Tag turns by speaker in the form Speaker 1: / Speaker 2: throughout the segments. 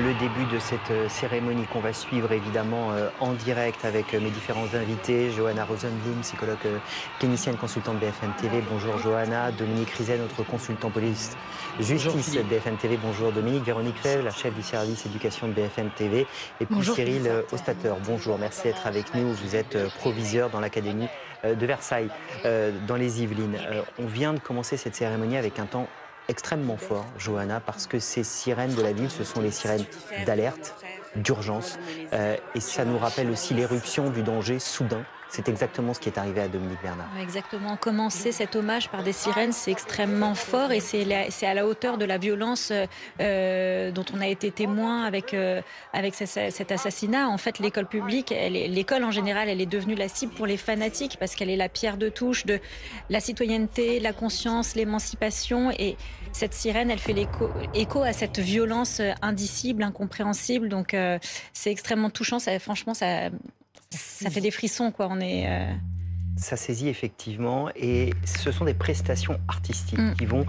Speaker 1: le début de cette cérémonie qu'on va suivre évidemment en direct avec mes différents invités. Johanna Rosenblum, psychologue clinicienne, consultante BFM TV. Bonjour Johanna. Dominique Rizet, notre consultant police justice BFM TV. Bonjour Dominique. Véronique Fèvre, la chef du service éducation de BFM TV. Et puis bonjour, Cyril Ostater. Bonjour, merci d'être avec nous. Vous êtes proviseur dans l'académie de Versailles, dans les Yvelines. On vient de commencer cette cérémonie avec un temps extrêmement fort, Johanna, parce que ces sirènes de la ville, ce sont les sirènes d'alerte, d'urgence, et ça nous rappelle aussi l'éruption du danger soudain. C'est exactement ce qui est arrivé à Dominique Bernard.
Speaker 2: Exactement. Commencer cet hommage par des sirènes, c'est extrêmement fort et c'est à la hauteur de la violence dont on a été témoin avec cet assassinat. En fait, l'école publique, l'école en général, elle est devenue la cible pour les fanatiques parce qu'elle est la pierre de touche de la citoyenneté, la conscience, l'émancipation. Et cette sirène, elle fait écho à cette violence indicible, incompréhensible. Donc, c'est extrêmement touchant. Franchement, ça fait des frissons, quoi.
Speaker 1: Ça saisit effectivement, et ce sont des prestations artistiques qui vont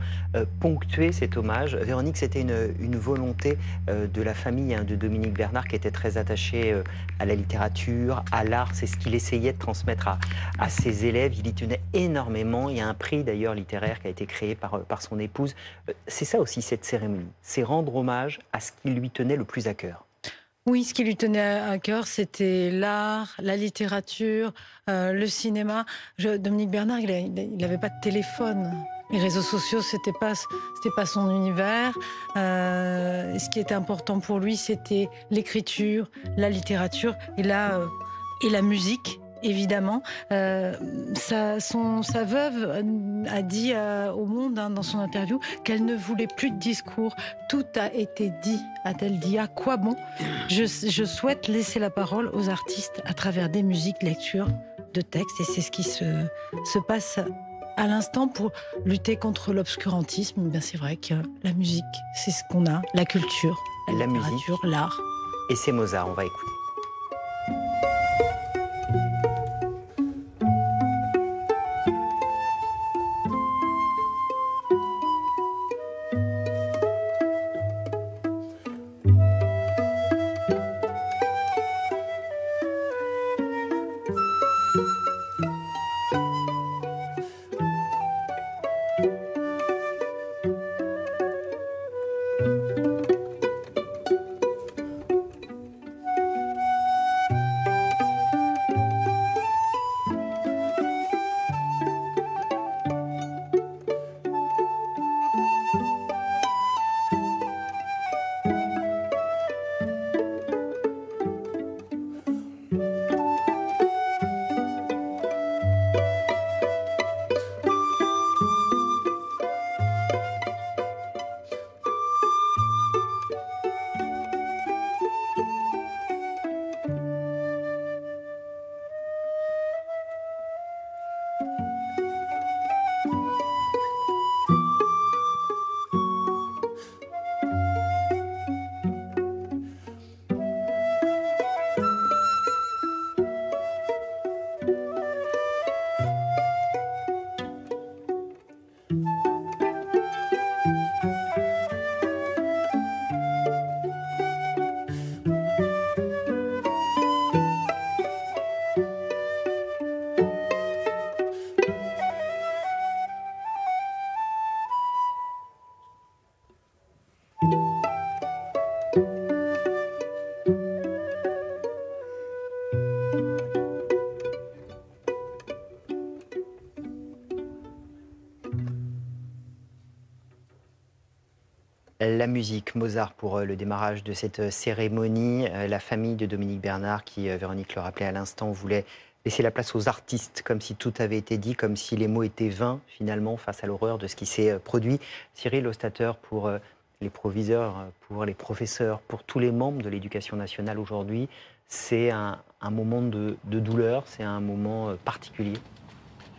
Speaker 1: ponctuer cet hommage. Véronique, c'était une volonté de la famille de Dominique Bernard, qui était très attachée à la littérature, à l'art. C'est ce qu'il essayait de transmettre à ses élèves. Il y tenait énormément. Il y a un prix d'ailleurs littéraire qui a été créé par son épouse. C'est ça aussi cette cérémonie, c'est rendre hommage à ce qui lui tenait le plus à cœur.
Speaker 3: Oui, ce qui lui tenait à cœur, c'était l'art, la littérature, le cinéma. Dominique Bernard, il n'avait pas de téléphone. Les réseaux sociaux, c'était pas son univers. Ce qui était important pour lui, c'était l'écriture, la littérature et la musique. Évidemment, sa veuve a dit au Monde, dans son interview, qu'elle ne voulait plus de discours. Tout a été dit, a-t-elle dit. À quoi bon ? Je souhaite laisser la parole aux artistes à travers des musiques, lectures de textes, et c'est ce qui se passe à l'instant pour lutter contre l'obscurantisme. Ben, c'est vrai que la musique, c'est ce qu'on a, la culture, la littérature, l'art.
Speaker 1: Et c'est Mozart, on va écouter. La musique, Mozart pour le démarrage de cette cérémonie. La famille de Dominique Bernard, qui, Véronique le rappelait à l'instant, voulait laisser la place aux artistes, comme si tout avait été dit, comme si les mots étaient vains, finalement, face à l'horreur de ce qui s'est produit. Cyril Ostater, pour les proviseurs, pour les professeurs, pour tous les membres de l'éducation nationale aujourd'hui, c'est un moment de douleur, c'est un moment particulier.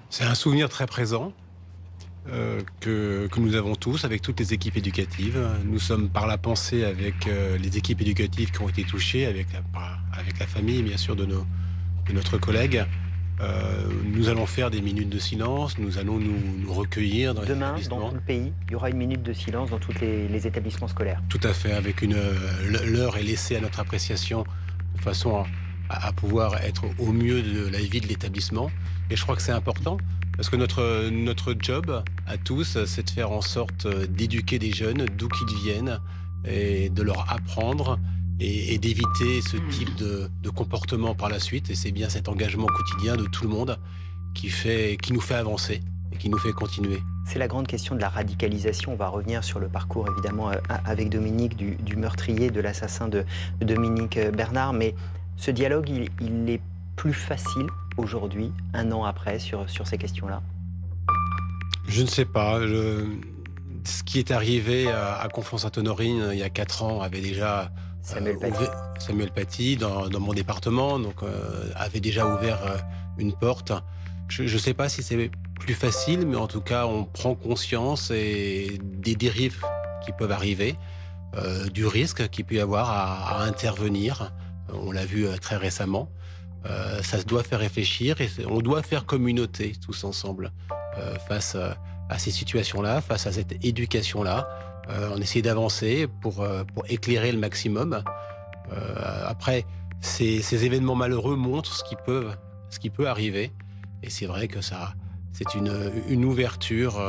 Speaker 4: C'est un souvenir très présent. Que nous avons tous avec toutes les équipes éducatives. Nous sommes par la pensée avec les équipes éducatives qui ont été touchées, avec la famille bien sûr de notre collègue. Nous allons faire des minutes de silence, nous allons nous recueillir dans les
Speaker 1: Demain,
Speaker 4: établissements.
Speaker 1: dans tout le pays, il y aura une minute de silence dans tous les établissements scolaires.
Speaker 4: Tout à fait, avec l'heure est laissée à notre appréciation de façon à pouvoir être au mieux de la vie de l'établissement. Et je crois que c'est important parce que notre job à tous, c'est de faire en sorte d'éduquer des jeunes d'où qu'ils viennent et de leur apprendre et d'éviter ce type de comportement par la suite. Et c'est bien cet engagement quotidien de tout le monde qui nous fait avancer et qui nous fait continuer.
Speaker 1: C'est la grande question de la radicalisation. On va revenir sur le parcours, évidemment, avec Dominique, du meurtrier, de l'assassin de Dominique Bernard. Mais ce dialogue, il est plus facile aujourd'hui, un an après, sur ces questions-là?
Speaker 4: Je ne sais pas. Ce qui est arrivé à Conflans-Sainte-Honorine il y a 4 ans avait déjà... Samuel Paty, dans mon département, donc avait déjà ouvert une porte. Je ne sais pas si c'est plus facile, mais en tout cas, on prend conscience des dérives qui peuvent arriver, du risque qu'il peut y avoir à intervenir. On l'a vu très récemment. Ça se doit faire réfléchir et on doit faire communauté tous ensemble face à ces situations-là, face à cette éducation-là. On essaie d'avancer pour éclairer le maximum. Après, ces événements malheureux montrent ce qui peut arriver. Et c'est vrai que c'est une ouverture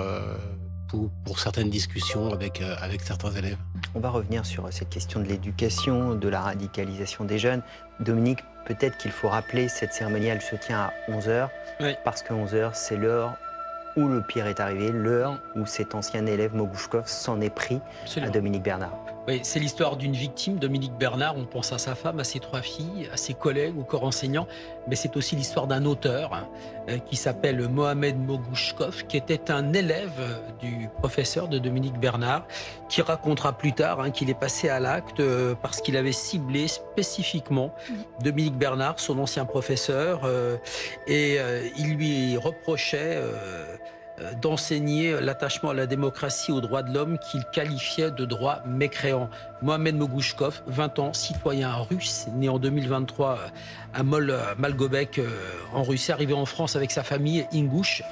Speaker 4: pour certaines discussions avec certains élèves.
Speaker 1: On va revenir sur cette question de l'éducation, de la radicalisation des jeunes. Dominique, peut-être qu'il faut rappeler, cette cérémonie, elle se tient à 11h, oui. Parce que 11h, c'est l'heure où le pire est arrivé, l'heure où cet ancien élève Mogouchkov s'en est pris à Dominique Bernard.
Speaker 5: Oui, c'est l'histoire d'une victime, Dominique Bernard. On pense à sa femme, à ses 3 filles, à ses collègues, au corps enseignant. Mais c'est aussi l'histoire d'un auteur qui s'appelle Mohamed Mogouchkov, qui était un élève du professeur de Dominique Bernard, qui racontera plus tard qu'il est passé à l'acte parce qu'il avait ciblé spécifiquement Dominique Bernard, son ancien professeur, et il lui reprochait d'enseigner l'attachement à la démocratie, aux droits de l'homme qu'il qualifiait de droits mécréants. Mohamed Mogouchkov, 20 ans, citoyen russe, né en 2023 à Malgobek en Russie, arrivé en France avec sa famille, Ingouche.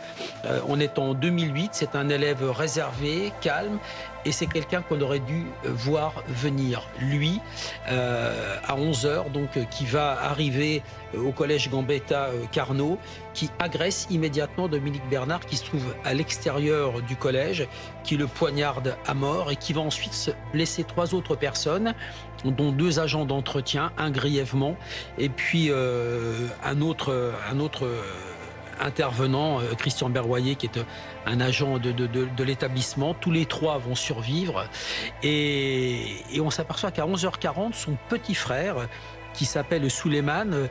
Speaker 5: On est en 2008, c'est un élève réservé, calme, et c'est quelqu'un qu'on aurait dû voir venir. Lui, à 11h, donc, qui va arriver au collège Gambetta Carnot, qui agresse immédiatement Dominique Bernard, qui se trouve à l'extérieur du collège, qui le poignarde à mort et qui va ensuite blesser 3 autres personnes, dont 2 agents d'entretien, un grièvement, et puis un autre intervenant, Christian Berroyer, qui est un agent de l'établissement. Tous les 3 vont survivre. Et on s'aperçoit qu'à 11h40, son petit frère, qui s'appelle Souleymane,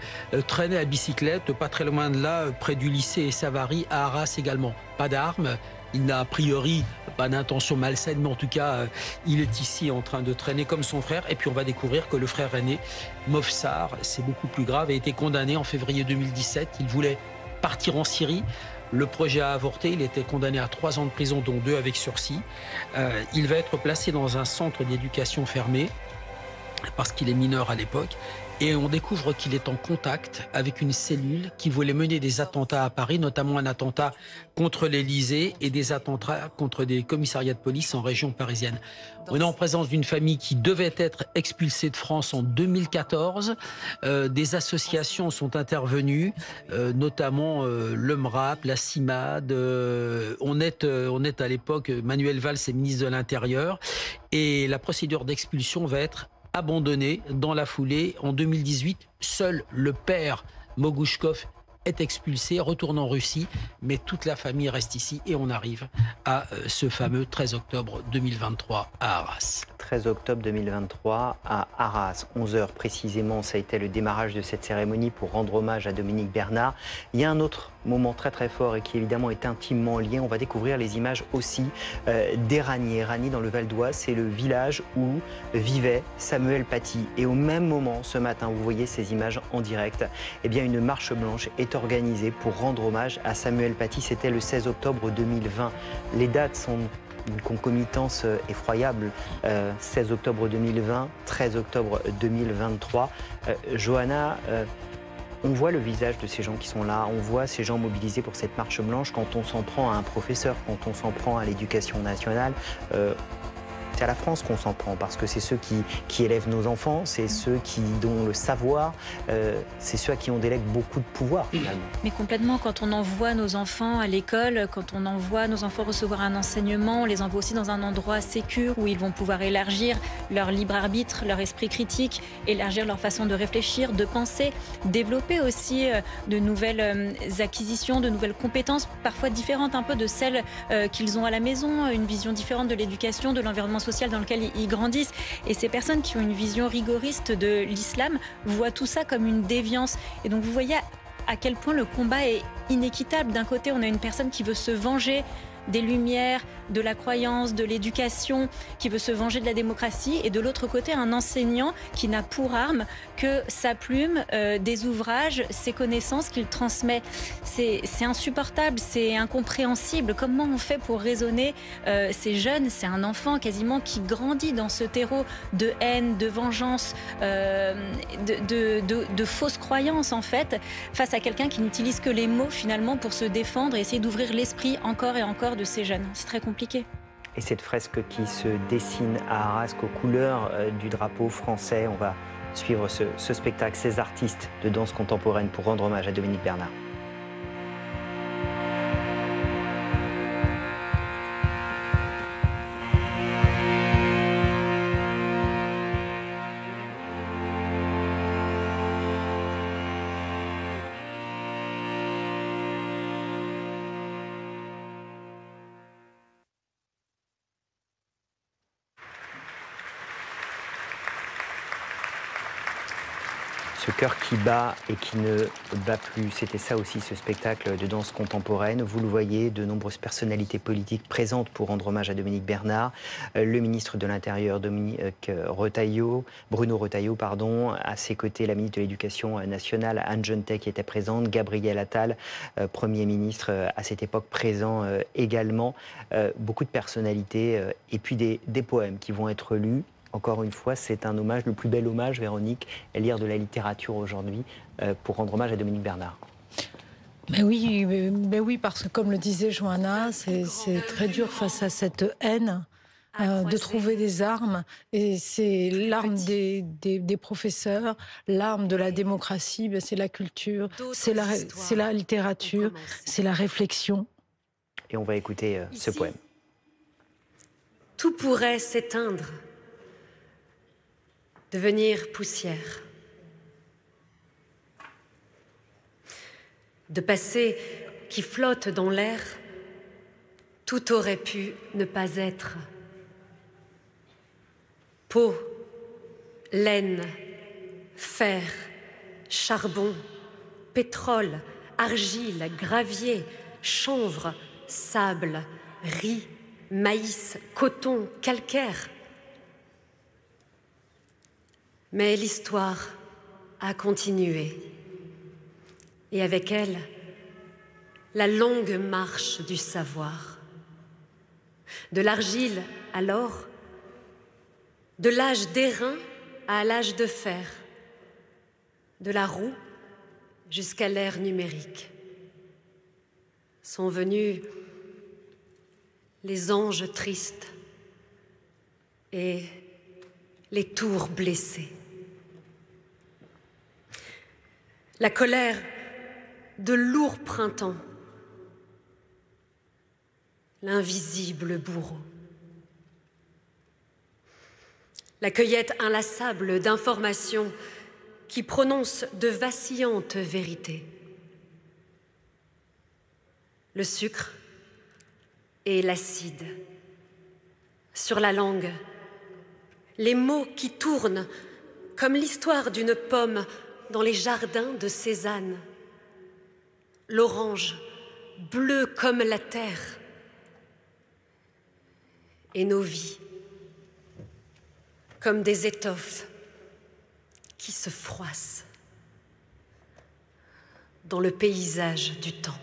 Speaker 5: traînait à bicyclette pas très loin de là, près du lycée Savary, à Arras également. Pas d'armes. Il n'a a priori pas d'intention malsaine, mais en tout cas, il est ici en train de traîner comme son frère. Et puis on va découvrir que le frère aîné, Mofsar, c'est beaucoup plus grave, a été condamné en février 2017. Il voulait partir en Syrie. Le projet a avorté. Il était condamné à 3 ans de prison, dont 2 avec sursis. Il va être placé dans un centre d'éducation fermé parce qu'il est mineur à l'époque. Et on découvre qu'il est en contact avec une cellule qui voulait mener des attentats à Paris, notamment un attentat contre l'Élysée et des attentats contre des commissariats de police en région parisienne. On est en présence d'une famille qui devait être expulsée de France en 2014. Des associations sont intervenues, notamment le MRAP, la CIMAD. On est à l'époque, Manuel Valls est ministre de l'Intérieur. Et la procédure d'expulsion va être abandonné dans la foulée. En 2018, seul le père Mogouchkov est expulsé, retourne en Russie, mais toute la famille reste ici et on arrive à ce fameux 13 octobre 2023 à Arras.
Speaker 1: 13 octobre 2023 à Arras, 11h précisément, ça a été le démarrage de cette cérémonie pour rendre hommage à Dominique Bernard. Il y a un autre moment très très fort et qui évidemment est intimement lié. On va découvrir les images aussi d'Éragny. Éragny dans le Val d'Oise, c'est le village où vivait Samuel Paty. Et au même moment, ce matin, vous voyez ces images en direct, eh bien une marche blanche est organisée pour rendre hommage à Samuel Paty. C'était le 16 octobre 2020. Les dates sont une concomitance effroyable. 16 octobre 2020, 13 octobre 2023. Johanna, On voit le visage de ces gens qui sont là, on voit ces gens mobilisés pour cette marche blanche. Quand on s'en prend à un professeur, quand on s'en prend à l'éducation nationale, c'est à la France qu'on s'en prend, parce que c'est ceux qui élèvent nos enfants, c'est ceux dont le savoir, c'est ceux à qui on délègue beaucoup de pouvoir finalement.
Speaker 2: Mais complètement, quand on envoie nos enfants à l'école, quand on envoie nos enfants recevoir un enseignement, on les envoie aussi dans un endroit sécure où ils vont pouvoir élargir leur libre arbitre, leur esprit critique, élargir leur façon de réfléchir, de penser, développer aussi de nouvelles acquisitions, de nouvelles compétences, parfois différentes un peu de celles qu'ils ont à la maison, une vision différente de l'éducation, de l'environnement social dans lequel ils grandissent. Et ces personnes qui ont une vision rigoriste de l'islam voient tout ça comme une déviance. Et donc vous voyez à quel point le combat est inéquitable. D'un côté, on a une personne qui veut se venger des Lumières, de la croyance, de l'éducation, qui veut se venger de la démocratie, et de l'autre côté, un enseignant qui n'a pour arme que sa plume, des ouvrages, ses connaissances qu'il transmet. C'est insupportable, c'est incompréhensible. Comment on fait pour raisonner ces jeunes? C'est un enfant quasiment qui grandit dans ce terreau de haine, de vengeance, de fausses croyances en fait, face à quelqu'un qui n'utilise que les mots finalement pour se défendre et essayer d'ouvrir l'esprit encore et encore de ces jeunes. C'est très compliqué.
Speaker 1: Et cette fresque qui se dessine à Arasque aux couleurs du drapeau français, on va suivre ce spectacle, ces artistes de danse contemporaine pour rendre hommage à Dominique Bernard. Ce cœur qui bat et qui ne bat plus, c'était ça aussi ce spectacle de danse contemporaine. Vous le voyez, de nombreuses personnalités politiques présentes pour rendre hommage à Dominique Bernard. Le ministre de l'Intérieur, Bruno Retailleau, à ses côtés, la ministre de l'Éducation nationale, Anne Genetet, qui était présente, Gabriel Attal, Premier ministre à cette époque présent également. Beaucoup de personnalités et puis des poèmes qui vont être lus. Encore une fois, c'est un hommage, le plus bel hommage, Véronique, à lire de la littérature aujourd'hui pour rendre hommage à Dominique Bernard.
Speaker 3: Mais oui, parce que comme le disait Johanna, c'est très dur face à cette haine de trouver des armes. Et c'est l'arme des professeurs, l'arme de la démocratie, c'est la culture, c'est la littérature, c'est la réflexion.
Speaker 1: Et on va écouter ce poème.
Speaker 6: Tout pourrait s'éteindre, devenir poussière. De passé qui flotte dans l'air, tout aurait pu ne pas être. Peau, laine, fer, charbon, pétrole, argile, gravier, chanvre, sable, riz, maïs, coton, calcaire. Mais l'histoire a continué, et avec elle, la longue marche du savoir. De l'argile à l'or, de l'âge d'airain à l'âge de fer, de la roue jusqu'à l'ère numérique. Sont venus les anges tristes et les tours blessées. La colère de lourds printemps, l'invisible bourreau. La cueillette inlassable d'informations qui prononcent de vacillantes vérités. Le sucre et l'acide sur la langue, les mots qui tournent comme l'histoire d'une pomme dans les jardins de Cézanne. L'orange, bleu comme la terre. Et nos vies, comme des étoffes qui se froissent dans le paysage du temps.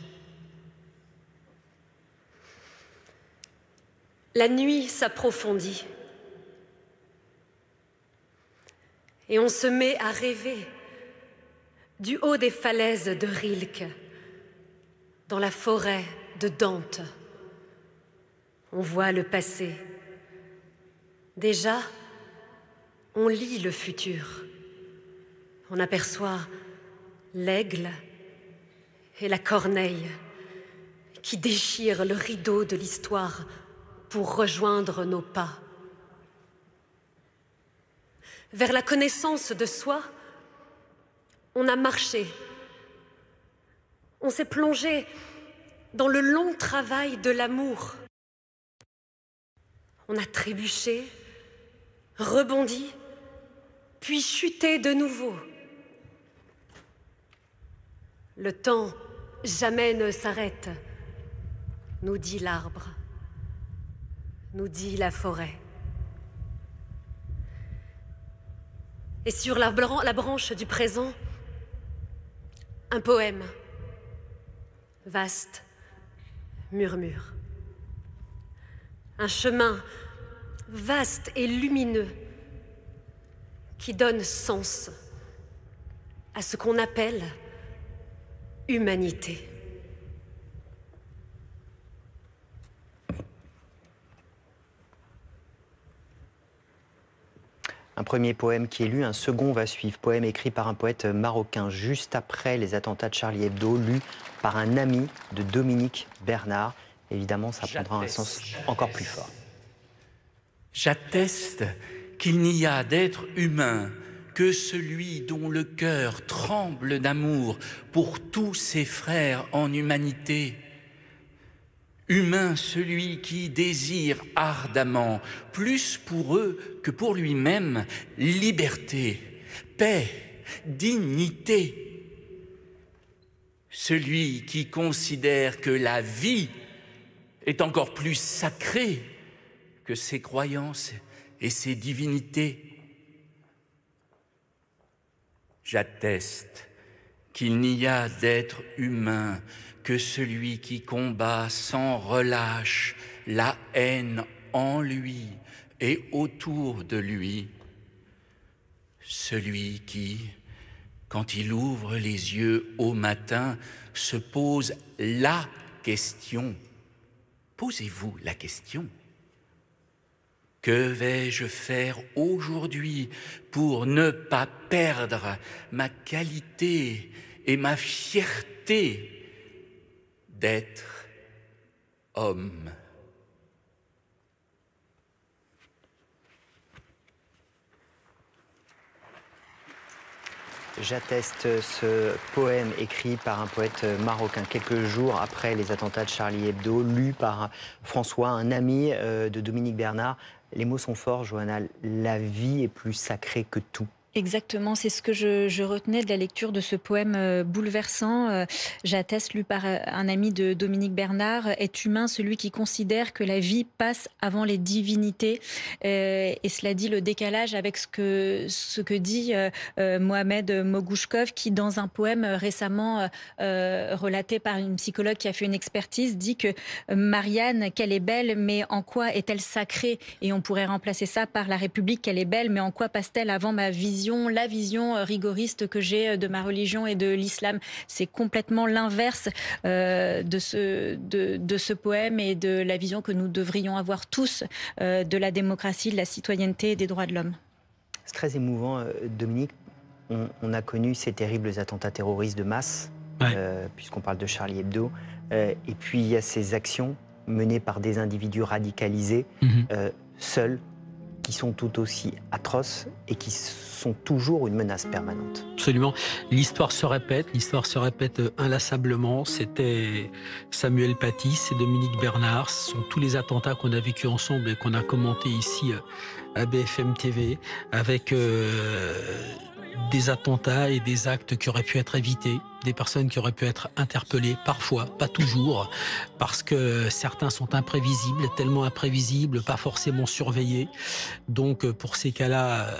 Speaker 6: La nuit s'approfondit et on se met à rêver Du haut des falaises de Rilke, dans la forêt de Dante, on voit le passé. Déjà, on lit le futur. On aperçoit l'aigle et la corneille qui déchirent le rideau de l'histoire pour rejoindre nos pas. Vers la connaissance de soi, on a marché. On s'est plongé dans le long travail de l'amour. On a trébuché, rebondi, puis chuté de nouveau. Le temps jamais ne s'arrête, nous dit l'arbre, nous dit la forêt. Et sur la branche du présent, un poème, vaste, murmure. Un chemin vaste et lumineux qui donne sens à ce qu'on appelle humanité.
Speaker 1: Un premier poème qui est lu, un second va suivre. Poème écrit par un poète marocain juste après les attentats de Charlie Hebdo, lu par un ami de Dominique Bernard. Évidemment, ça prendra un sens encore plus fort.
Speaker 7: J'atteste qu'il n'y a d'être humain que celui dont le cœur tremble d'amour pour tous ses frères en humanité. Humain celui qui désire ardemment, plus pour eux que pour lui-même, liberté, paix, dignité. Celui qui considère que la vie est encore plus sacrée que ses croyances et ses divinités. J'atteste qu'il n'y a d'être humain que celui qui combat sans relâche la haine en lui et autour de lui. Celui qui, quand il ouvre les yeux au matin, se pose la question. Posez-vous la question. Que vais-je faire aujourd'hui pour ne pas perdre ma qualité et ma fierté d'être homme?
Speaker 1: J'atteste ce poème écrit par un poète marocain quelques jours après les attentats de Charlie Hebdo, lu par François, un ami de Dominique Bernard. Les mots sont forts, Johanna. La vie est plus sacrée que tout.
Speaker 2: Exactement, c'est ce que je retenais de la lecture de ce poème bouleversant. J'atteste, lu par un ami de Dominique Bernard, est humain celui qui considère que la vie passe avant les divinités. Et cela dit le décalage avec ce que dit Mohamed Mogouchkov, qui dans un poème récemment relaté par une psychologue qui a fait une expertise, dit que Marianne, qu'elle est belle, mais en quoi est-elle sacrée? Et on pourrait remplacer ça par la République, qu'elle est belle, mais en quoi passe-t-elle avant ma vision, la vision rigoriste que j'ai de ma religion et de l'islam? C'est complètement l'inverse de ce poème et de la vision que nous devrions avoir tous de la démocratie, de la citoyenneté et des droits de l'homme.
Speaker 1: C'est très émouvant, Dominique. On a connu ces terribles attentats terroristes de masse, puisqu'on parle de Charlie Hebdo. Et puis il y a ces actions menées par des individus radicalisés, seuls, qui sont tout aussi atroces et qui sont toujours une menace permanente.
Speaker 5: Absolument. L'histoire se répète inlassablement. C'était Samuel Paty, c'est Dominique Bernard. Ce sont tous les attentats qu'on a vécus ensemble et qu'on a commentés ici à BFM TV, avec des attentats et des actes qui auraient pu être évités, des personnes qui auraient pu être interpellées, parfois, pas toujours, parce que certains sont imprévisibles, tellement imprévisibles, pas forcément surveillés. Donc pour ces cas-là,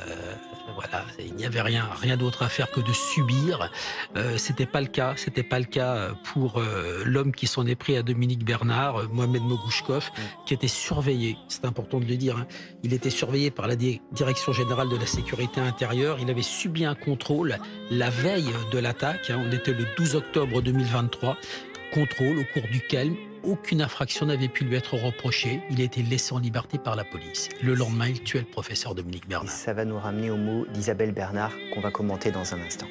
Speaker 5: Voilà, il n'y avait rien d'autre à faire que de subir. C'était pas le cas pour l'homme qui s'en est pris à Dominique Bernard, Mohamed Mogouchkov, qui était surveillé. C'est important de le dire. Hein. Il était surveillé par la Direction générale de la sécurité intérieure. Il avait subi un contrôle la veille de l'attaque. Hein. On était le 12 octobre 2023. Contrôle au cours duquel aucune infraction n'avait pu lui être reprochée. Il a été laissé en liberté par la police. Le lendemain, il tuait le professeur Dominique Bernard.
Speaker 1: Et ça va nous ramener aux mots d'Isabelle Bernard qu'on va commenter dans un instant.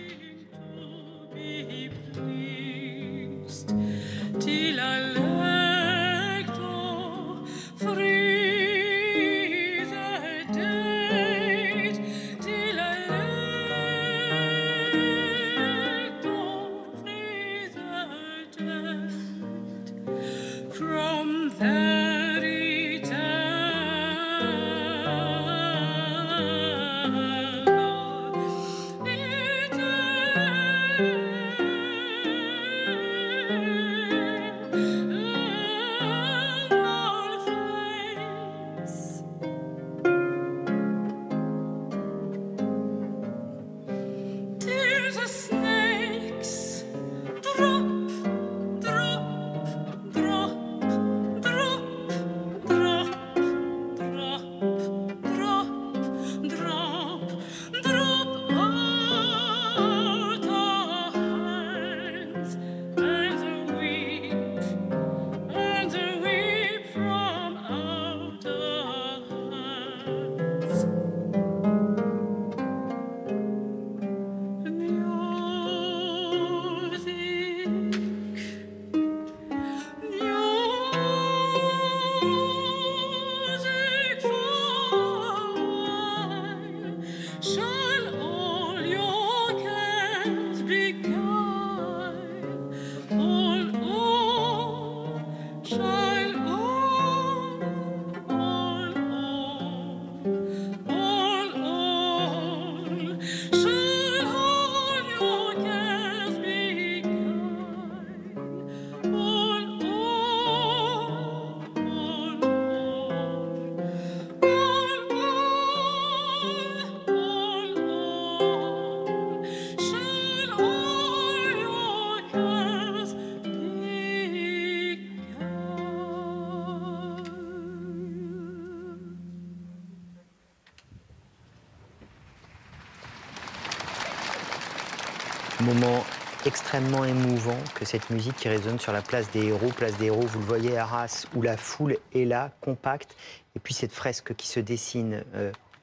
Speaker 1: Moment extrêmement émouvant que cette musique qui résonne sur la place des héros. Place des héros, vous le voyez, à Arras, où la foule est là, compacte. Et puis cette fresque qui se dessine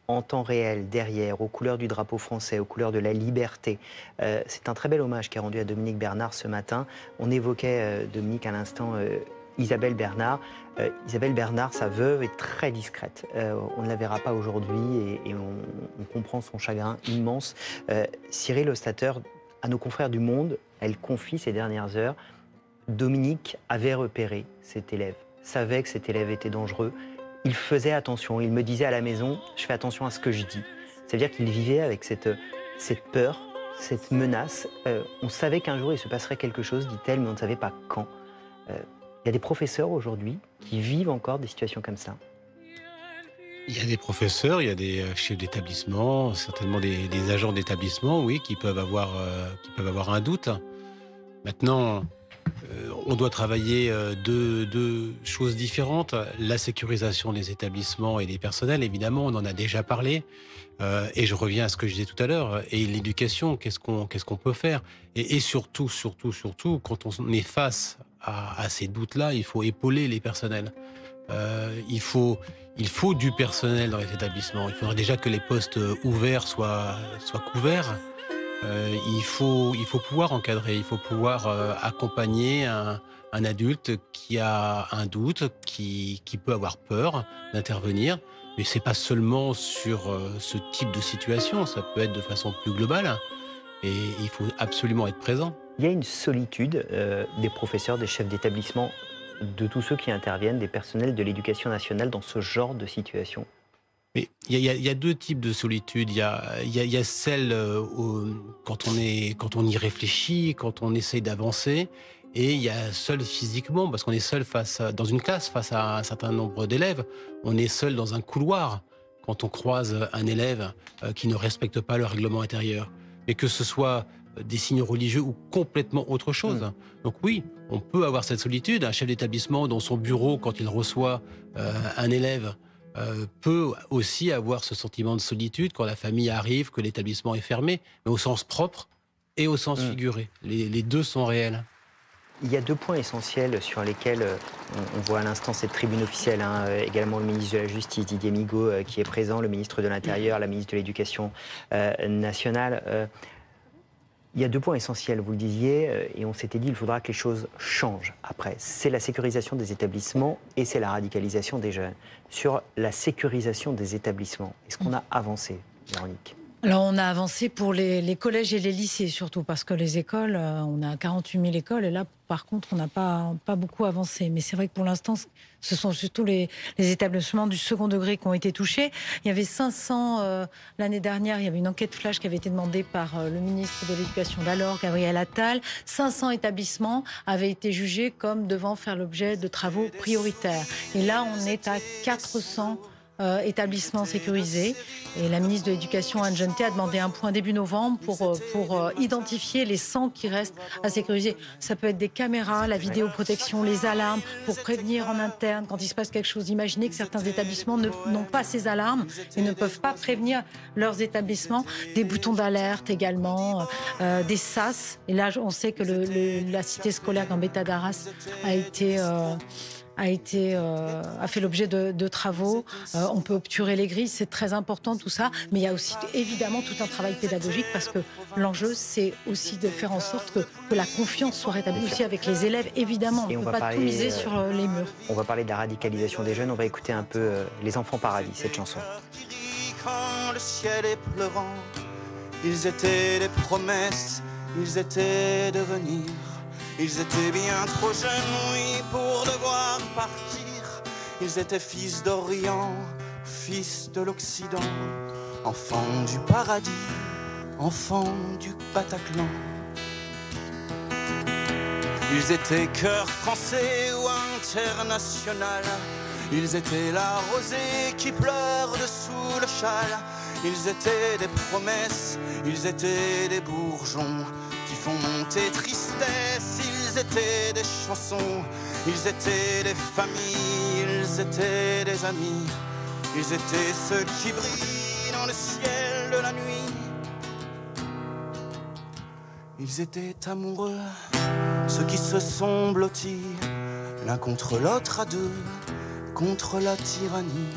Speaker 1: en temps réel, derrière, aux couleurs du drapeau français, aux couleurs de la liberté. C'est un très bel hommage qui est rendu à Dominique Bernard ce matin. On évoquait, Dominique, à l'instant, Isabelle Bernard. Isabelle Bernard, sa veuve, est très discrète. On ne la verra pas aujourd'hui et on comprend son chagrin immense. Cyril Ostater, à nos confrères du Monde, elle confie ces dernières heures, Dominique avait repéré cet élève, savait que cet élève était dangereux. Il faisait attention, il me disait à la maison, je fais attention à ce que je dis. Ça veut dire qu'il vivait avec cette peur, cette menace. On savait qu'un jour il se passerait quelque chose, dit-elle, mais on ne savait pas quand. Il y a des professeurs aujourd'hui qui vivent encore des situations comme ça.
Speaker 4: Il y a des professeurs, il y a des chefs d'établissement, certainement des agents d'établissement, oui, qui peuvent avoir un doute. Maintenant, on doit travailler deux choses différentes. La sécurisation des établissements et des personnels, évidemment, on en a déjà parlé. Et je reviens à ce que je disais tout à l'heure. Et l'éducation, qu'est-ce qu'on peut faire ? Et surtout, quand on est face à ces doutes-là, il faut épauler les personnels. Il faut du personnel dans les établissements. Il faudrait déjà que les postes ouverts soient couverts. Il faut pouvoir encadrer, il faut pouvoir accompagner un adulte qui a un doute, qui peut avoir peur d'intervenir. Mais c'est pas seulement sur ce type de situation, ça peut être de façon plus globale. Et il faut absolument être présent.
Speaker 1: Il y a une solitude des professeurs, des chefs d'établissement, de tous ceux qui interviennent, des personnels de l'éducation nationale dans ce genre de situation.
Speaker 4: Mais il y a deux types de solitude. Il y a celle quand on y réfléchit, quand on essaye d'avancer, et il y a seul physiquement, parce qu'on est seul dans une classe face à un certain nombre d'élèves. On est seul dans un couloir quand on croise un élève qui ne respecte pas le règlement intérieur. Et que ce soit des signes religieux ou complètement autre chose. Donc oui, on peut avoir cette solitude. Un chef d'établissement dans son bureau, quand il reçoit un élève, peut aussi avoir ce sentiment de solitude quand la famille arrive, que l'établissement est fermé, mais au sens propre et au sens figuré. Les deux sont réels.
Speaker 1: Il y a deux points essentiels sur lesquels on voit à l'instant cette tribune officielle, également le ministre de la Justice, Didier Migaud, qui est présent, le ministre de l'Intérieur, la ministre de l'Éducation nationale. Il y a deux points essentiels, vous le disiez, et on s'était dit qu'il faudra que les choses changent après. C'est la sécurisation des établissements et c'est la radicalisation des jeunes. Sur la sécurisation des établissements, est-ce qu'on a avancé, Véronique ?
Speaker 3: Alors on a avancé pour les collèges et les lycées surtout, parce que les écoles, on a 48 000 écoles et là par contre on n'a pas beaucoup avancé. Mais c'est vrai que pour l'instant ce sont surtout les établissements du second degré qui ont été touchés. Il y avait 500, l'année dernière il y avait une enquête flash qui avait été demandée par le ministre de l'Éducation d'alors, Gabriel Attal. 500 établissements avaient été jugés comme devant faire l'objet de travaux prioritaires. Et là on est à 400 établissements sécurisés. Et la ministre de l'Éducation, Anne Genetet, a demandé un point début novembre pour identifier les 100 qui restent à sécuriser. Ça peut être des caméras, la vidéoprotection, les alarmes, pour prévenir en interne quand il se passe quelque chose. Imaginez que certains établissements n'ont pas ces alarmes et ne peuvent pas prévenir leurs établissements. Des boutons d'alerte également, des SAS. Et là, on sait que la cité scolaire Gambetta d'Arras a fait l'objet de travaux. On peut obturer les grilles, c'est très important tout ça. Mais il y a aussi évidemment tout un travail pédagogique parce que l'enjeu, c'est aussi de faire en sorte que la confiance soit rétablie aussi avec les élèves. Évidemment, on ne peut pas tout miser sur les murs.
Speaker 1: On va parler de la radicalisation des jeunes. On va écouter un peu Les Enfants Paradis, cette chanson.
Speaker 8: Quand le ciel est pleurant, ils étaient des promesses, ils étaient de venir. Ils étaient bien trop jeunes, oui, pour devoir partir. Ils étaient fils d'Orient, fils de l'Occident, enfants du paradis, enfants du Bataclan. Ils étaient cœur français ou international. Ils étaient la rosée qui pleure dessous le châle. Ils étaient des promesses, ils étaient des bourgeons qui font monter tristesse. Ils étaient des chansons, ils étaient des familles, ils étaient des amis. Ils étaient ceux qui brillent dans le ciel de la nuit. Ils étaient amoureux, ceux qui se sont blottis l'un contre l'autre à deux, contre la tyrannie.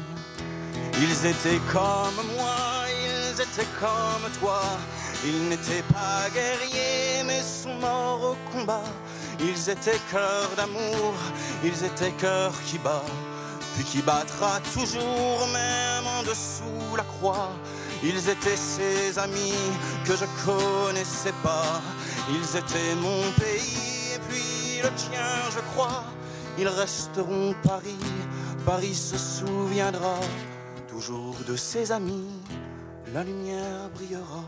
Speaker 8: Ils étaient comme moi, ils étaient comme toi. Ils n'étaient pas guerriers, mais sont morts au combat. Ils étaient cœur d'amour, ils étaient cœur qui bat, puis qui battra toujours, même en dessous la croix. Ils étaient ses amis que je connaissais pas. Ils étaient mon pays, et puis le tien, je crois. Ils resteront Paris, Paris se souviendra toujours de ses amis, la lumière brillera.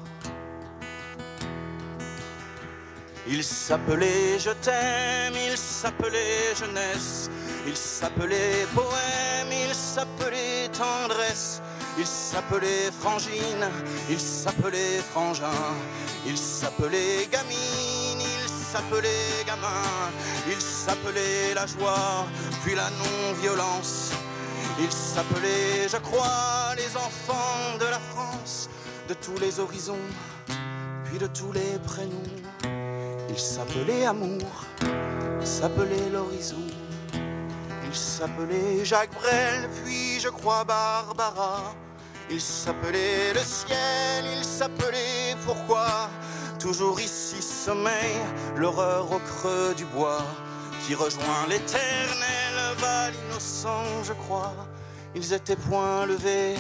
Speaker 8: Il s'appelait Je t'aime, il s'appelait jeunesse, il s'appelait poème, il s'appelait tendresse, il s'appelait frangine, il s'appelait frangin, il s'appelait gamine, il s'appelait gamin, il s'appelait la joie, puis la non-violence. Il s'appelait, je crois, les enfants de la France, de tous les horizons, puis de tous les prénoms. Il s'appelait amour, il s'appelait l'horizon. Il s'appelait Jacques Brel, puis je crois Barbara. Il s'appelait le ciel, il s'appelait pourquoi. Toujours ici sommeille l'horreur au creux du bois, qui rejoint l'éternel val innocent, je crois. Ils étaient poings levés,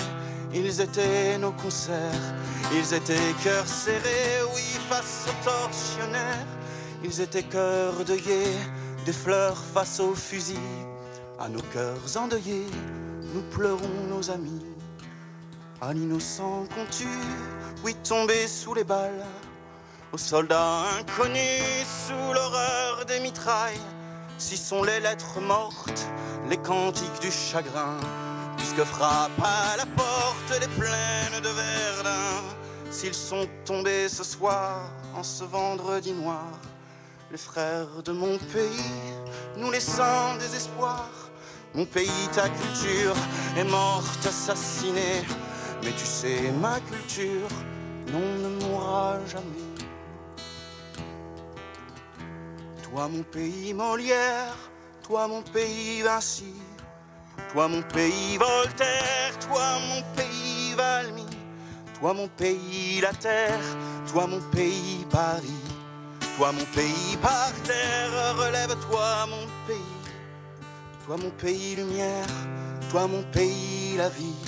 Speaker 8: ils étaient nos concerts. Ils étaient cœurs serrés, oui, face aux tortionnaires. Ils étaient cœurs deuillés, des fleurs face aux fusils. À nos cœurs endeuillés, nous pleurons nos amis. À l'innocent qu'on tue, oui, tombé sous les balles. Aux soldats inconnus, sous l'horreur des mitrailles. Si sont les lettres mortes, les cantiques du chagrin, puisque frappent à la porte les plaines de Verdun. S'ils sont tombés ce soir, en ce vendredi noir, les frères de mon pays, nous laissant désespoir. Mon pays, ta culture est morte, assassinée. Mais tu sais, ma culture, non, ne mourra jamais. Toi mon pays Molière, toi mon pays Vinci, toi mon pays Voltaire, toi mon pays Valmy, toi mon pays la terre, toi mon pays Paris, toi mon pays par terre, relève-toi mon pays, toi mon pays lumière, toi mon pays la vie,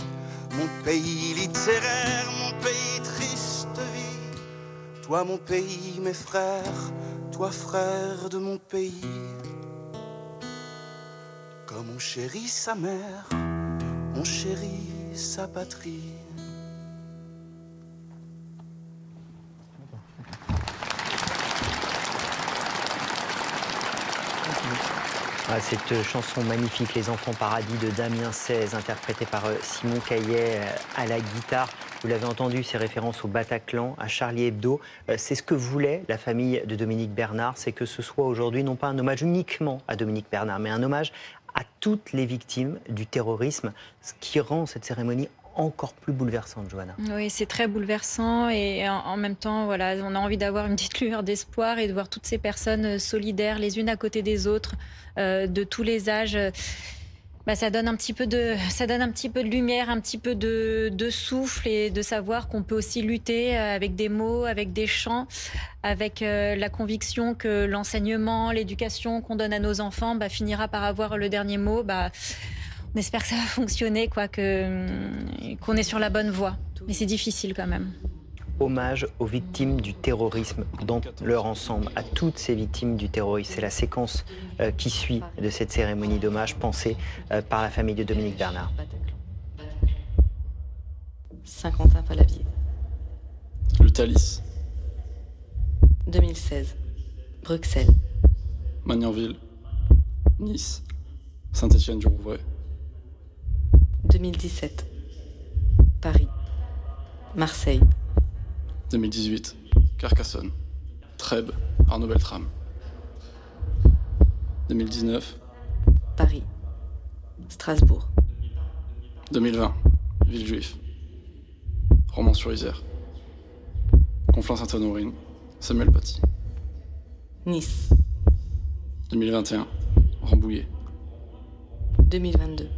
Speaker 8: mon pays littéraire, mon pays triste vie, toi mon pays mes frères, toi frère de mon pays. Comme on chérit sa mère, on chérit sa patrie.
Speaker 1: Ah, cette chanson magnifique, Les Enfants Paradis de Damien Seize, interprétée par Simon Caillet à la guitare. Vous l'avez entendu, ces références au Bataclan, à Charlie Hebdo. C'est ce que voulait la famille de Dominique Bernard, c'est que ce soit aujourd'hui non pas un hommage uniquement à Dominique Bernard, mais un hommage à toutes les victimes du terrorisme, ce qui rend cette cérémonie encore plus bouleversante, Johanna.
Speaker 2: Oui, c'est très bouleversant et en même temps, voilà, on a envie d'avoir une petite lueur d'espoir et de voir toutes ces personnes solidaires les unes à côté des autres, de tous les âges. Ça donne un petit peu de lumière, un petit peu de souffle et de savoir qu'on peut aussi lutter avec des mots, avec des chants, avec la conviction que l'enseignement, l'éducation qu'on donne à nos enfants finira par avoir le dernier mot. On espère que ça va fonctionner, qu'on est sur la bonne voie. Mais c'est difficile quand même.
Speaker 1: Hommage aux victimes du terrorisme dans leur ensemble, à toutes ces victimes du terrorisme. C'est la séquence qui suit de cette cérémonie d'hommage pensée par la famille de Dominique Bernard.
Speaker 9: Saint-Quentin-Palavier.
Speaker 10: Le Thalys.
Speaker 9: 2016. Bruxelles.
Speaker 10: Magnanville. Nice. Saint-Étienne-du-Rouvray.
Speaker 9: 2017. Paris. Marseille.
Speaker 10: 2018. Carcassonne. Trèbes. Arnaud-Beltrame. 2019.
Speaker 9: Paris. Strasbourg.
Speaker 10: 2020. Villejuif. Romans-sur-Isère. Conflans-Sainte-Honorine. Samuel Paty.
Speaker 9: Nice.
Speaker 10: 2021. Rambouillet.
Speaker 9: 2022.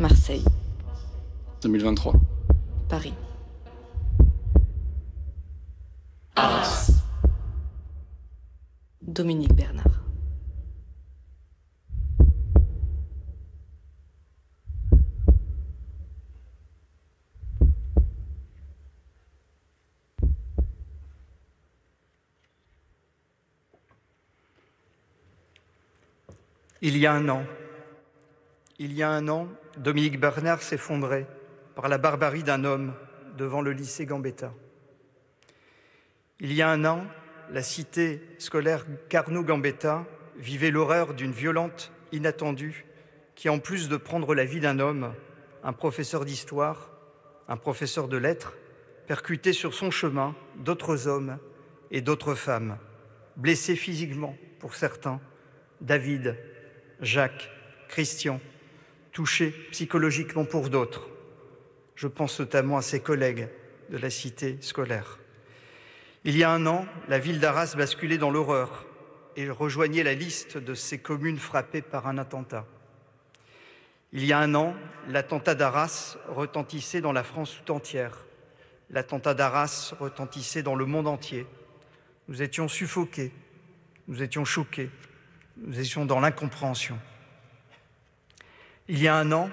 Speaker 9: Marseille.
Speaker 10: 2023.
Speaker 9: Paris.
Speaker 10: Arras.
Speaker 9: Dominique Bernard.
Speaker 11: Il y a un an, Dominique Bernard s'effondrait par la barbarie d'un homme devant le lycée Gambetta. Il y a un an, la cité scolaire Carnot-Gambetta vivait l'horreur d'une violente inattendue qui, en plus de prendre la vie d'un homme, un professeur d'histoire, un professeur de lettres, percutait sur son chemin d'autres hommes et d'autres femmes, blessés physiquement pour certains, David, Jacques, Christian, touchés psychologiquement pour d'autres. Je pense notamment à ses collègues de la cité scolaire. Il y a un an, la ville d'Arras basculait dans l'horreur et rejoignait la liste de ces communes frappées par un attentat. Il y a un an, l'attentat d'Arras retentissait dans la France tout entière. L'attentat d'Arras retentissait dans le monde entier. Nous étions suffoqués, nous étions choqués, nous étions dans l'incompréhension. Il y a un an,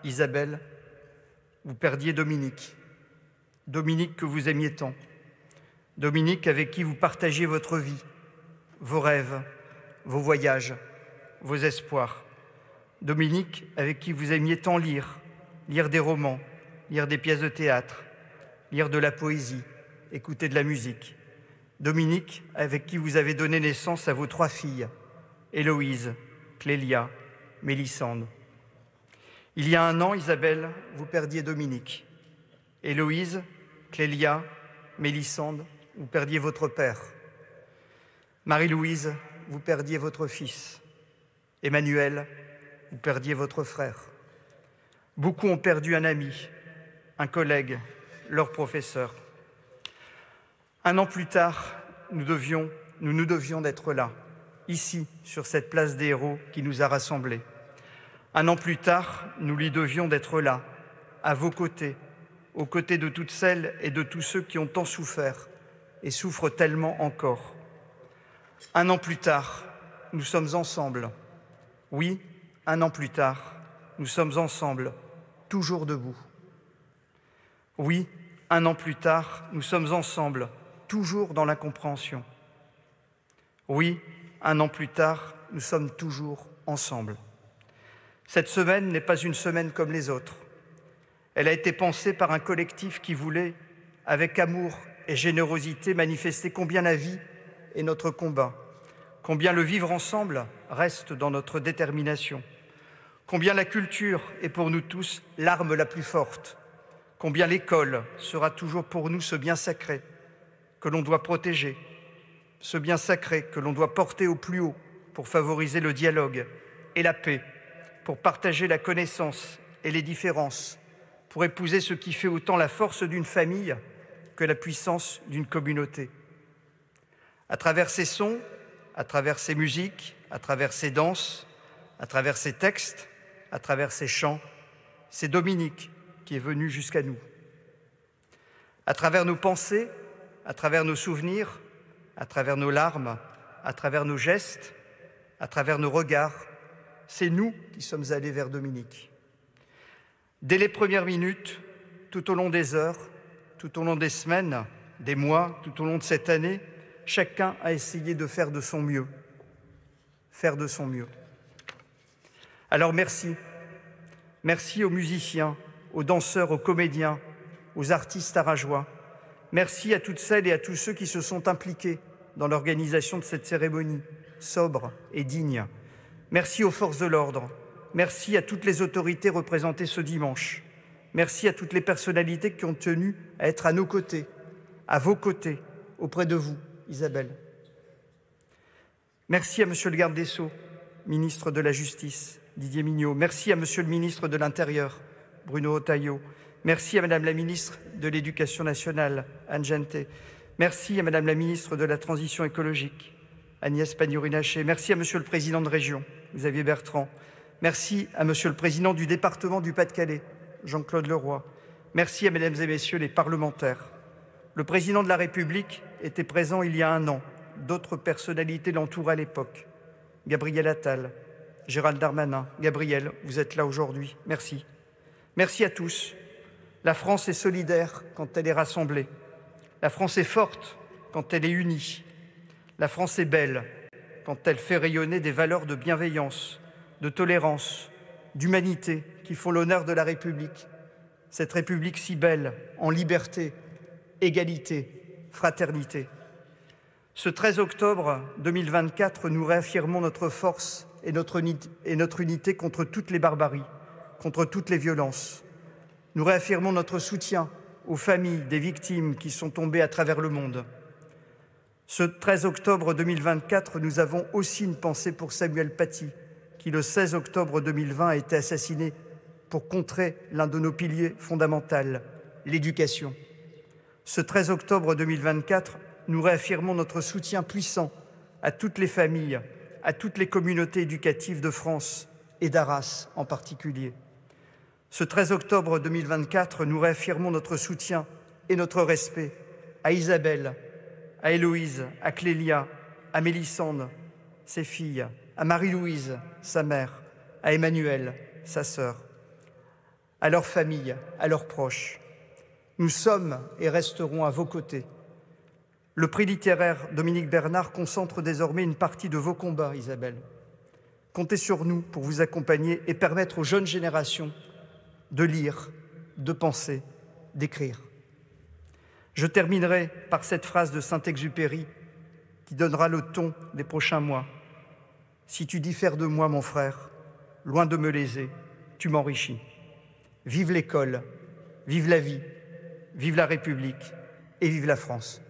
Speaker 11: Isabelle, vous perdiez Dominique. Dominique que vous aimiez tant. Dominique avec qui vous partagiez votre vie, vos rêves, vos voyages, vos espoirs. Dominique avec qui vous aimiez tant lire des romans, lire des pièces de théâtre, lire de la poésie, écouter de la musique. Dominique avec qui vous avez donné naissance à vos 3 filles, Héloïse, Clélia, Mélissande. Il y a un an, Isabelle, vous perdiez Dominique. Héloïse, Clélia, Mélissande, vous perdiez votre père. Marie-Louise, vous perdiez votre fils. Emmanuel, vous perdiez votre frère. Beaucoup ont perdu un ami, un collègue, leur professeur. Un an plus tard, nous nous devions d'être là, ici, sur cette place des héros qui nous a rassemblés. Un an plus tard, nous lui devions d'être là, à vos côtés, aux côtés de toutes celles et de tous ceux qui ont tant souffert et souffrent tellement encore. Un an plus tard, nous sommes ensemble. Oui, un an plus tard, nous sommes ensemble, toujours debout. Oui, un an plus tard, nous sommes ensemble, toujours dans l'incompréhension. Oui, un an plus tard, nous sommes toujours ensemble. Cette semaine n'est pas une semaine comme les autres. Elle a été pensée par un collectif qui voulait, avec amour et générosité, manifester combien la vie est notre combat, combien le vivre ensemble reste dans notre détermination, combien la culture est pour nous tous l'arme la plus forte, combien l'école sera toujours pour nous ce bien sacré que l'on doit protéger, ce bien sacré que l'on doit porter au plus haut pour favoriser le dialogue et la paix, pour partager la connaissance et les différences, pour épouser ce qui fait autant la force d'une famille que la puissance d'une communauté. À travers ces sons, à travers ces musiques, à travers ces danses, à travers ces textes, à travers ces chants, c'est Dominique qui est venu jusqu'à nous. À travers nos pensées, à travers nos souvenirs, à travers nos larmes, à travers nos gestes, à travers nos regards, c'est nous qui sommes allés vers Dominique. Dès les premières minutes, tout au long des heures, tout au long des semaines, des mois, tout au long de cette année, chacun a essayé de faire de son mieux. Faire de son mieux. Alors merci. Merci aux musiciens, aux danseurs, aux comédiens, aux artistes arageois. Merci à toutes celles et à tous ceux qui se sont impliqués dans l'organisation de cette cérémonie, sobre et digne. Merci aux forces de l'ordre. Merci à toutes les autorités représentées ce dimanche. Merci à toutes les personnalités qui ont tenu à être à nos côtés, à vos côtés, auprès de vous, Isabelle. Merci à Monsieur le garde des Sceaux, ministre de la Justice, Didier Mignot. Merci à Monsieur le ministre de l'Intérieur, Bruno Retailleau. Merci à Madame la ministre de l'Éducation nationale, Anne Gentet. Merci à Madame la ministre de la Transition écologique, Agnès Pannier-Runacher. Merci à Monsieur le président de région, Xavier Bertrand. Merci à Monsieur le président du département du Pas-de-Calais, Jean-Claude Leroy. Merci à Mesdames et Messieurs les parlementaires. Le président de la République était présent il y a un an. D'autres personnalités l'entouraient à l'époque. Gabriel Attal, Gérald Darmanin. Gabriel, vous êtes là aujourd'hui. Merci. Merci à tous. La France est solidaire quand elle est rassemblée. La France est forte quand elle est unie. La France est belle quand elle fait rayonner des valeurs de bienveillance, de tolérance, d'humanité qui font l'honneur de la République. Cette République si belle, en liberté, égalité, fraternité. Ce 13 octobre 2024, nous réaffirmons notre force et notre unité contre toutes les barbaries, contre toutes les violences. Nous réaffirmons notre soutien aux familles des victimes qui sont tombées à travers le monde. Ce 13 octobre 2024, nous avons aussi une pensée pour Samuel Paty, qui le 16 octobre 2020 a été assassiné pour contrer l'un de nos piliers fondamentaux, l'éducation. Ce 13 octobre 2024, nous réaffirmons notre soutien puissant à toutes les familles, à toutes les communautés éducatives de France et d'Arras en particulier. Ce 13 octobre 2024, nous réaffirmons notre soutien et notre respect à Isabelle, à Héloïse, à Clélia, à Mélissande, ses filles, à Marie-Louise, sa mère, à Emmanuel, sa sœur, à leurs familles, à leurs proches. Nous sommes et resterons à vos côtés. Le prix littéraire Dominique Bernard concentre désormais une partie de vos combats, Isabelle. Comptez sur nous pour vous accompagner et permettre aux jeunes générations de lire, de penser, d'écrire. Je terminerai par cette phrase de Saint-Exupéry qui donnera le ton des prochains mois. « Si tu diffères de moi, mon frère, loin de me léser, tu m'enrichis. Vive l'école, vive la vie, vive la République et vive la France.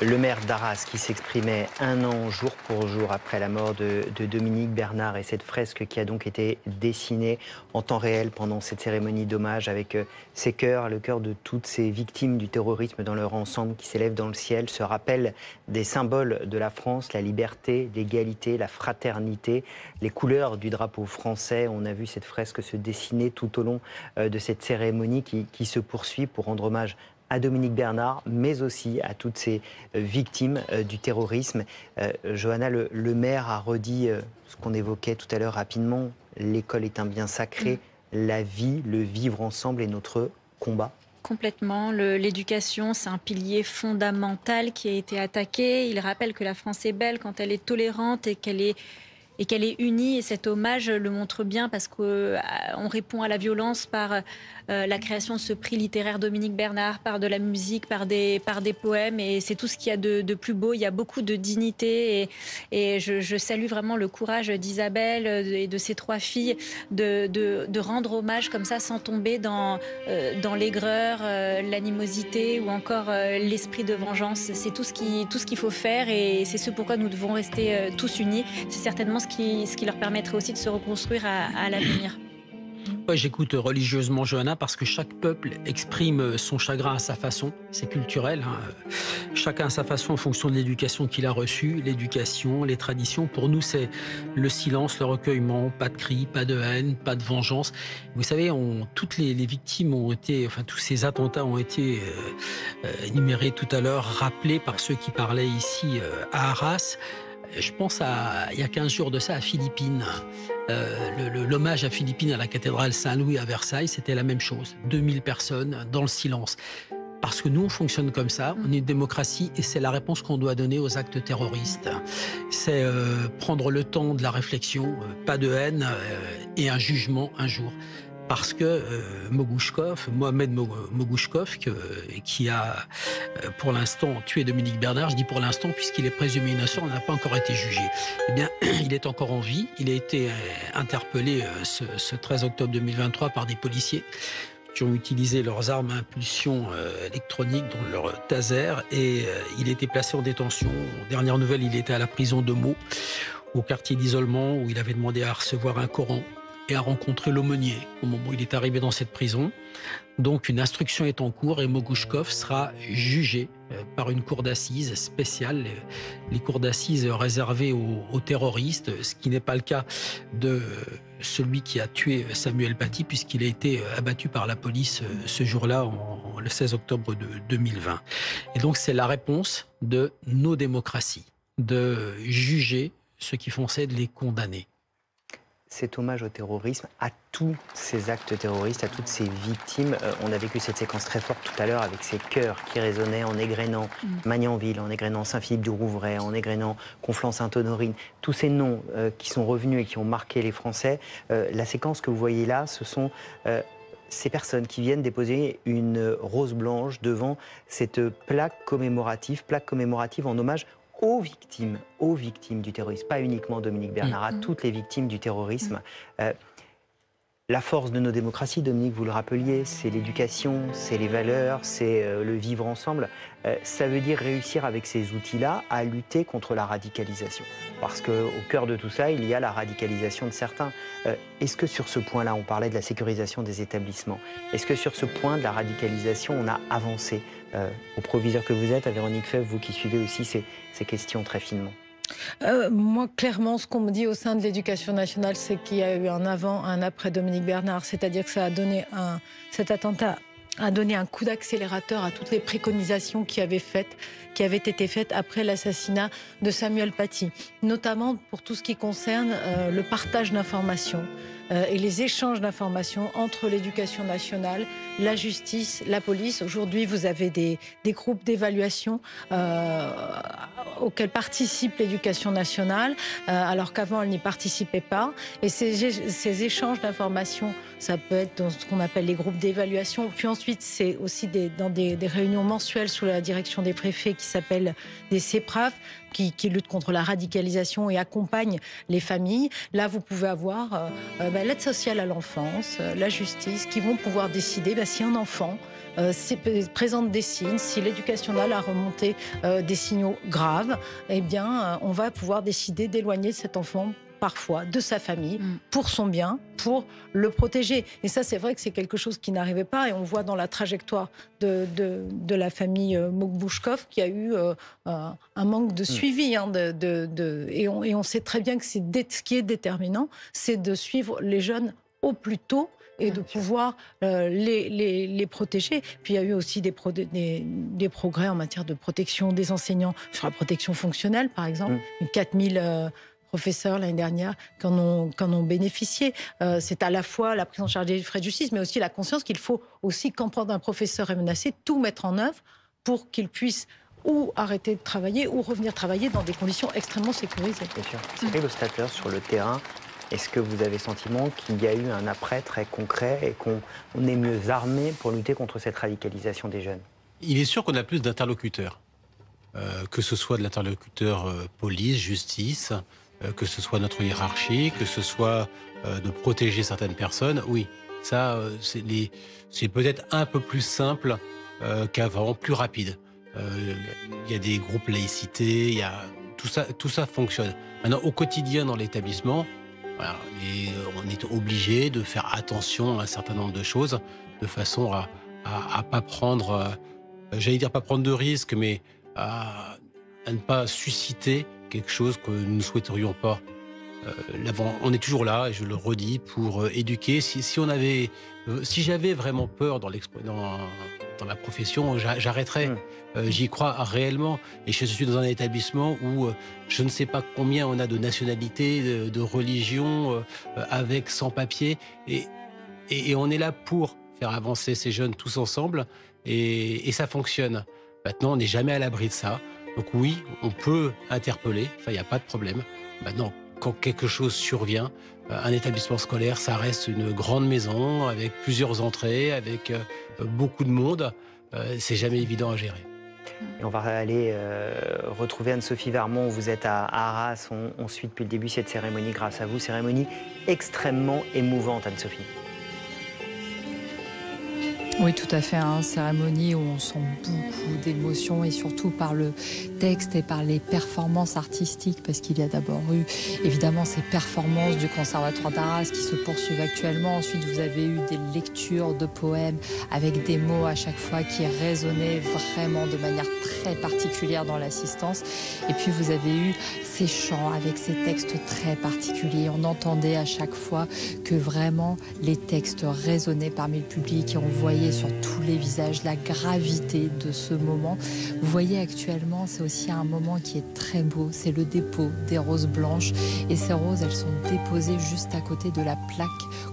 Speaker 1: Le maire d'Arras qui s'exprimait un an jour pour jour après la mort de Dominique Bernard et cette fresque qui a donc été dessinée en temps réel pendant cette cérémonie d'hommage avec ces cœurs, le cœur de toutes ces victimes du terrorisme dans leur ensemble qui s'élèvent dans le ciel, se rappelle des symboles de la France, la liberté, l'égalité, la fraternité, les couleurs du drapeau français. On a vu cette fresque se dessiner tout au long de cette cérémonie qui se poursuit pour rendre hommage à Dominique Bernard, mais aussi à toutes ces victimes du terrorisme. Johanna, le maire a redit ce qu'on évoquait tout à l'heure rapidement, l'école est un bien sacré, la vie, le vivre ensemble est notre combat.
Speaker 2: Complètement. L'éducation, c'est un pilier fondamental qui a été attaqué. Il rappelle que la France est belle quand elle est tolérante et qu'elle est unie. Et cet hommage le montre bien parce qu'on répond à la violence par la création de ce prix littéraire Dominique Bernard, par de la musique, par des poèmes. Et c'est tout ce qu'il y a de plus beau. Il y a beaucoup de dignité. Et je salue vraiment le courage d'Isabelle et de ses 3 filles de rendre hommage comme ça sans tomber dans l'aigreur, l'animosité ou encore l'esprit de vengeance. C'est tout ce qu'il faut faire et c'est ce pourquoi nous devons rester tous unis. C'est certainement ce qui leur permettrait aussi de se reconstruire à l'avenir.
Speaker 5: Ouais, j'écoute religieusement Johanna parce que chaque peuple exprime son chagrin à sa façon, c'est culturel. Hein. Chacun à sa façon en fonction de l'éducation qu'il a reçue, l'éducation, les traditions. Pour nous, c'est le silence, le recueillement, pas de cris, pas de haine, pas de vengeance. Vous savez, toutes les victimes ont été, enfin tous ces attentats ont été énumérés tout à l'heure, rappelés par ceux qui parlaient ici à Arras. Je pense il y a 15 jours de ça, à Philippines. L'hommage à Philippines à la cathédrale Saint-Louis à Versailles, c'était la même chose. 2000 personnes dans le silence. Parce que nous, on fonctionne comme ça, on est une démocratie et c'est la réponse qu'on doit donner aux actes terroristes. C'est prendre le temps de la réflexion, pas de haine et un jugement un jour. Parce que Mohamed Mogouchkov, qui a pour l'instant tué Dominique Bernard, je dis pour l'instant puisqu'il est présumé innocent, n'a pas encore été jugé. Eh bien, il est encore en vie. Il a été interpellé ce 13 octobre 2023 par des policiers qui ont utilisé leurs armes à impulsion électronique, dont leur taser, et il a été placé en détention. Dernière nouvelle, il était à la prison de Meaux, au quartier d'isolement, où il avait demandé à recevoir un Coran et à rencontrer l'aumônier au moment où il est arrivé dans cette prison. Donc une instruction est en cours et Mogouchkov sera jugé par une cour d'assises spéciale, les cours d'assises réservées aux terroristes, ce qui n'est pas le cas de celui qui a tué Samuel Paty puisqu'il a été abattu par la police ce jour-là, le 16 octobre de 2020. Et donc c'est la réponse de nos démocraties, de juger ceux qui font ça et de les condamner.
Speaker 1: Cet hommage au terrorisme, à tous ces actes terroristes, à toutes ces victimes. On a vécu cette séquence très forte tout à l'heure avec ces chœurs qui résonnaient en égrénant Magnanville, en égrénant Saint-Philippe-du-Rouvray, en égrénant Conflans-Sainte-Honorine. Tous ces noms qui sont revenus et qui ont marqué les Français. La séquence que vous voyez là, ce sont ces personnes qui viennent déposer une rose blanche devant cette plaque commémorative en hommage aux victimes du terrorisme, pas uniquement Dominique Bernard, à toutes les victimes du terrorisme. La force de nos démocraties, Dominique, vous le rappeliez, c'est l'éducation, c'est les valeurs, c'est le vivre ensemble. Ça veut dire réussir avec ces outils-là à lutter contre la radicalisation. Parce qu'au cœur de tout ça, il y a la radicalisation de certains. Est-ce que sur ce point-là, on parlait de la sécurisation des établissements, est-ce que sur ce point de la radicalisation, on a avancé au proviseur que vous êtes, à Véronique Fèvre, vous qui suivez aussi ces questions très finement?
Speaker 3: Moi, clairement, ce qu'on me dit au sein de l'éducation nationale, c'est qu'il y a eu un avant, un après Dominique Bernard. C'est-à-dire que ça a donné cet attentat a donné un coup d'accélérateur à toutes les préconisations qui avaient été faites après l'assassinat de Samuel Paty, notamment pour tout ce qui concerne le partage d'informations et les échanges d'informations entre l'éducation nationale, la justice, la police. Aujourd'hui, vous avez des groupes d'évaluation auquel participe l'éducation nationale, alors qu'avant elle n'y participait pas. Et ces échanges d'informations, ça peut être dans ce qu'on appelle les groupes d'évaluation. Puis ensuite, c'est aussi dans des réunions mensuelles sous la direction des préfets qui s'appellent des CEPRAF, qui luttent contre la radicalisation et accompagnent les familles. Là, vous pouvez avoir l'aide sociale à l'enfance, la justice, qui vont pouvoir décider si un enfant présente des signes, si l'éducation nationale a remonté des signaux graves, eh bien, on va pouvoir décider d'éloigner cet enfant parfois de sa famille, pour son bien, pour le protéger. Et ça, c'est vrai que c'est quelque chose qui n'arrivait pas. Et on voit dans la trajectoire de la famille Mokbouchkov qu'il y a eu un manque de suivi. Et on sait très bien que ce qui est déterminant, c'est de suivre les jeunes au plus tôt et de pouvoir les protéger. Puis il y a eu aussi des progrès en matière de protection des enseignants, sur la protection fonctionnelle, par exemple. 4000 professeurs l'année dernière qui en ont bénéficié. C'est à la fois la prise en charge des frais de justice, mais aussi la conscience qu'il faut aussi, quand un professeur est menacé, tout mettre en œuvre pour qu'il puisse ou arrêter de travailler ou revenir travailler dans des conditions extrêmement sécurisées.
Speaker 1: Bien sûr. Cyril Ostater, sur le terrain, est-ce que vous avez le sentiment qu'il y a eu un après très concret et qu'on est mieux armé pour lutter contre cette radicalisation des jeunes?
Speaker 4: Il est sûr qu'on a plus d'interlocuteurs, que ce soit de l'interlocuteur police, justice, que ce soit notre hiérarchie, que ce soit de protéger certaines personnes. Oui, ça, c'est peut-être un peu plus simple qu'avant, plus rapide. Il y a des groupes laïcité, il y a tout ça fonctionne. Maintenant, au quotidien dans l'établissement, voilà, on est obligé de faire attention à un certain nombre de choses, de façon à pas prendre, j'allais dire pas prendre de risques, mais à ne pas susciter quelque chose que nous ne souhaiterions pas. On est toujours là, et je le redis, pour éduquer. Si j'avais vraiment peur dans la profession, j'arrêterais. J'y crois réellement. Et je suis dans un établissement où je ne sais pas combien on a de nationalités, de religions, avec, sans papier. Et on est là pour faire avancer ces jeunes tous ensemble. Et ça fonctionne. Maintenant, on n'est jamais à l'abri de ça. Donc oui, on peut interpeller, il n'y a pas de problème. Maintenant, quand quelque chose survient, un établissement scolaire, ça reste une grande maison avec plusieurs entrées, avec beaucoup de monde. C'est jamais évident à gérer.
Speaker 1: Et on va aller retrouver Anne-Sophie Vermont. Vous êtes à Arras. On suit depuis le début cette cérémonie grâce à vous. Cérémonie extrêmement émouvante, Anne-Sophie.
Speaker 12: Oui, tout à fait. Cérémonie où on sent beaucoup d'émotions et surtout par le texte et par les performances artistiques, parce qu'il y a d'abord eu évidemment ces performances du Conservatoire d'Arras qui se poursuivent actuellement. Ensuite, vous avez eu des lectures de poèmes avec des mots à chaque fois qui résonnaient vraiment de manière très particulière dans l'assistance. Et puis, vous avez eu ces chants avec ces textes très particuliers. On entendait à chaque fois que vraiment les textes résonnaient parmi le public et on voyait sur tous les visages la gravité de ce moment. Vous voyez actuellement, c'est aussi un moment qui est très beau, c'est le dépôt des roses blanches et ces roses, elles sont déposées juste à côté de la plaque